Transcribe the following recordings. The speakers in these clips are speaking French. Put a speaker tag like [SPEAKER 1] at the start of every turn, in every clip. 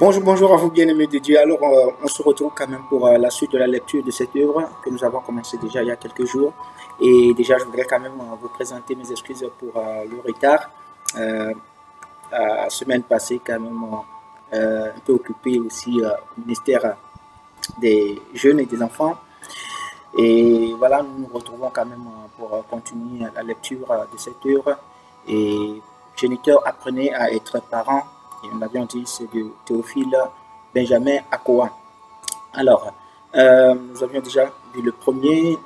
[SPEAKER 1] Bonjour à vous bien-aimés de Dieu. Alors, on se retrouve quand même pour la suite de la lecture de cette œuvre que nous avons commencé déjà il y a quelques jours. Et déjà, je voudrais quand même vous présenter mes excuses pour le retard. Euh, la semaine passée, quand même, un peu occupé aussi au ministère des jeunes et des enfants. Et voilà, nous nous retrouvons quand même pour continuer la lecture de cette œuvre. Et géniteur apprenait à être parent. Et on avait dit c'est de Théophile Benjamin Akoa. Alors, nous avions déjà vu le premier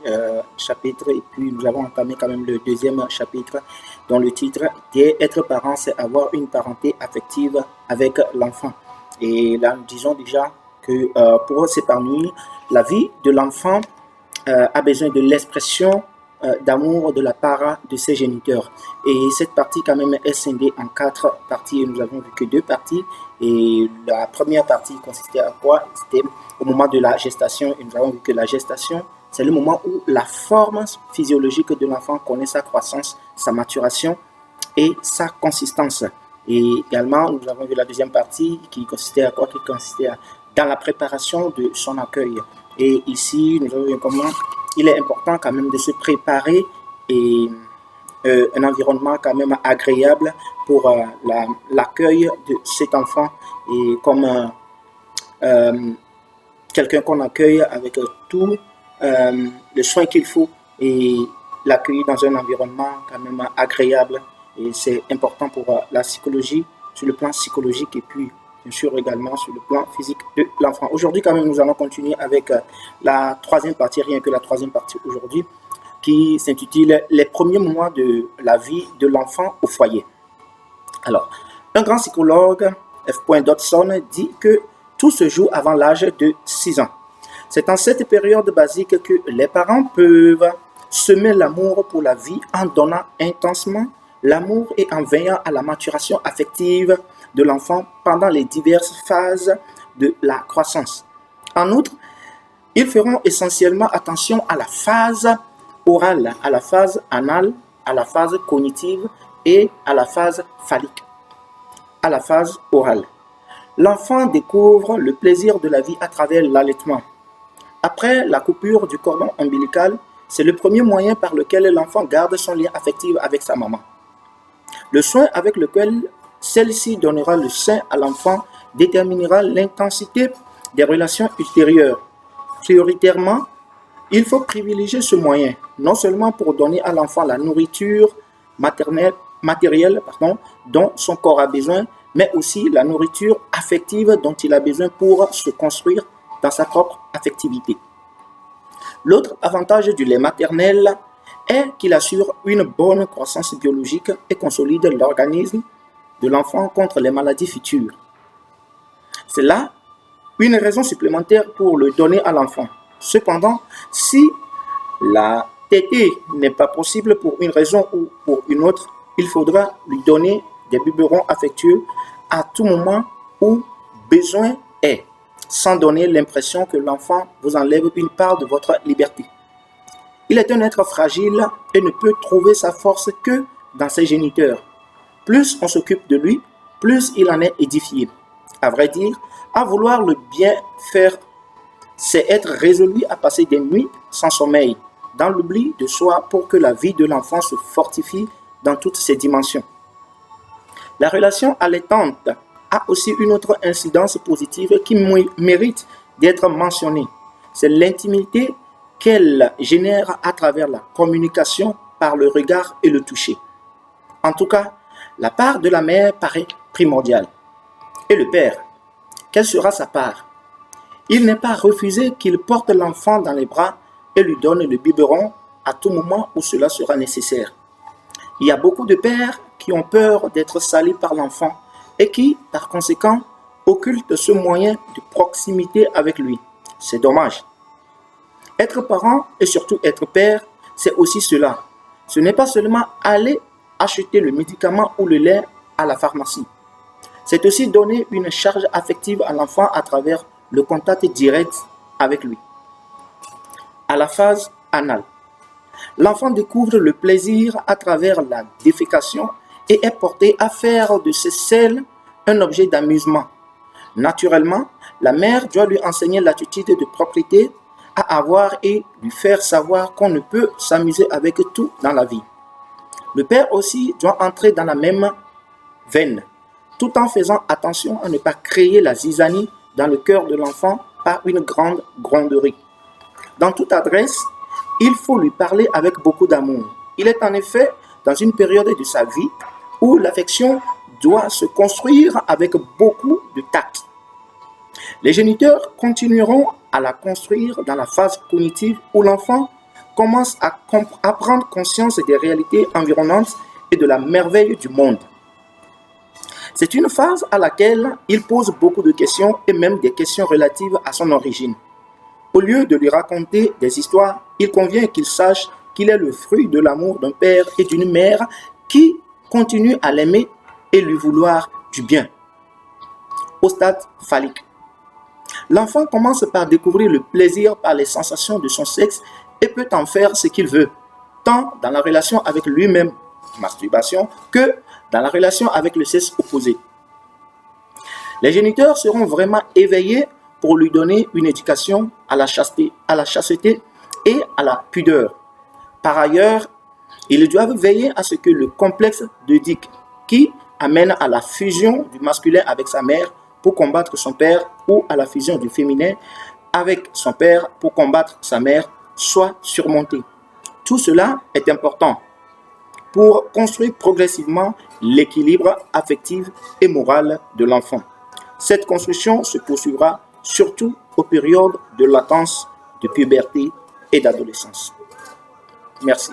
[SPEAKER 1] chapitre et puis nous avons entamé quand même le deuxième chapitre dont le titre est Être parent, c'est avoir une parenté affective avec l'enfant. Et là, nous disons déjà que pour s'épanouir, la vie de l'enfant a besoin de l'expression d'amour de la part de ses géniteurs. Et cette partie quand même est scindée en 4 parties et nous avons vu que 2 parties. Et la première partie consistait à quoi? C'était au moment de la gestation et nous avons vu que la gestation, c'est le moment où la forme physiologique de l'enfant connaît sa croissance, sa maturation et sa consistance. Et également, nous avons vu la deuxième partie qui consistait à quoi? Qui consistait dans la préparation de son accueil. Et ici, nous avons vu comment il est important quand même de se préparer et un environnement quand même agréable pour l'accueil de cet enfant et comme quelqu'un qu'on accueille avec tout le soin qu'il faut et l'accueillir dans un environnement quand même agréable. Et c'est important pour la psychologie, sur le plan psychologique et puis bien sûr également sur le plan physique de l'enfant. Aujourd'hui quand même nous allons continuer avec la troisième partie, rien que la troisième partie aujourd'hui, qui s'intitule Les premiers moments de la vie de l'enfant au foyer. Alors, un grand psychologue, F. Dodson, dit que tout se joue avant l'âge de 6 ans. C'est en cette période basique que les parents peuvent semer l'amour pour la vie en donnant intensement l'amour et en veillant à la maturation affective de l'enfant pendant les diverses phases de la croissance. En outre, ils feront essentiellement attention à la phase orale, à la phase anale, à la phase cognitive et à la phase phallique, à la phase orale. L'enfant découvre le plaisir de la vie à travers l'allaitement. Après la coupure du cordon ombilical, c'est le premier moyen par lequel l'enfant garde son lien affectif avec sa maman. Le soin avec lequel celle-ci donnera le sein à l'enfant déterminera l'intensité des relations ultérieures. Prioritairement, il faut privilégier ce moyen, non seulement pour donner à l'enfant la nourriture matérielle dont son corps a besoin, mais aussi la nourriture affective dont il a besoin pour se construire dans sa propre affectivité. L'autre avantage du lait maternel est qu'il assure une bonne croissance biologique et consolide l'organisme de l'enfant contre les maladies futures. C'est là une raison supplémentaire pour le donner à l'enfant. Cependant, si la tétée n'est pas possible pour une raison ou pour une autre, il faudra lui donner des biberons affectueux à tout moment où besoin est, sans donner l'impression que l'enfant vous enlève une part de votre liberté. Il est un être fragile et ne peut trouver sa force que dans ses géniteurs. Plus on s'occupe de lui, plus il en est édifié. À vrai dire, à vouloir le bien faire, c'est être résolu à passer des nuits sans sommeil, dans l'oubli de soi pour que la vie de l'enfant se fortifie dans toutes ses dimensions. La relation allaitante a aussi une autre incidence positive qui mérite d'être mentionnée. C'est l'intimité qu'elle génère à travers la communication par le regard et le toucher. En tout cas, la part de la mère paraît primordiale. Et le père, quelle sera sa part? Il n'est pas refusé qu'il porte l'enfant dans les bras et lui donne le biberon à tout moment où cela sera nécessaire. Il y a beaucoup de pères qui ont peur d'être salis par l'enfant et qui, par conséquent, occultent ce moyen de proximité avec lui. C'est dommage. Être parent et surtout être père, c'est aussi cela. Ce n'est pas seulement aller acheter le médicament ou le lait à la pharmacie. C'est aussi donner une charge affective à l'enfant à travers le contact direct avec lui. À la phase anale, l'enfant découvre le plaisir à travers la défécation et est porté à faire de ses selles un objet d'amusement. Naturellement, la mère doit lui enseigner l'attitude de propriété à avoir et lui faire savoir qu'on ne peut s'amuser avec tout dans la vie. Le père aussi doit entrer dans la même veine, tout en faisant attention à ne pas créer la zizanie dans le cœur de l'enfant par une grande gronderie. Dans toute adresse, il faut lui parler avec beaucoup d'amour. Il est en effet dans une période de sa vie où l'affection doit se construire avec beaucoup de tact. Les géniteurs continueront à la construire dans la phase cognitive où l'enfant commence à prendre conscience des réalités environnantes et de la merveille du monde. C'est une phase à laquelle il pose beaucoup de questions et même des questions relatives à son origine. Au lieu de lui raconter des histoires, il convient qu'il sache qu'il est le fruit de l'amour d'un père et d'une mère qui continuent à l'aimer et lui vouloir du bien. Au stade phallique, l'enfant commence par découvrir le plaisir par les sensations de son sexe et peut en faire ce qu'il veut, tant dans la relation avec lui-même, masturbation, que dans la relation avec le sexe opposé. Les géniteurs seront vraiment éveillés pour lui donner une éducation à la chasteté et à la pudeur. Par ailleurs, ils doivent veiller à ce que le complexe d'Oedipe, qui amène à la fusion du masculin avec sa mère pour combattre son père, ou à la fusion du féminin avec son père pour combattre sa mère, soit surmonté. Tout cela est important pour construire progressivement l'équilibre affectif et moral de l'enfant. Cette construction se poursuivra surtout aux périodes de latence, de puberté et d'adolescence. Merci.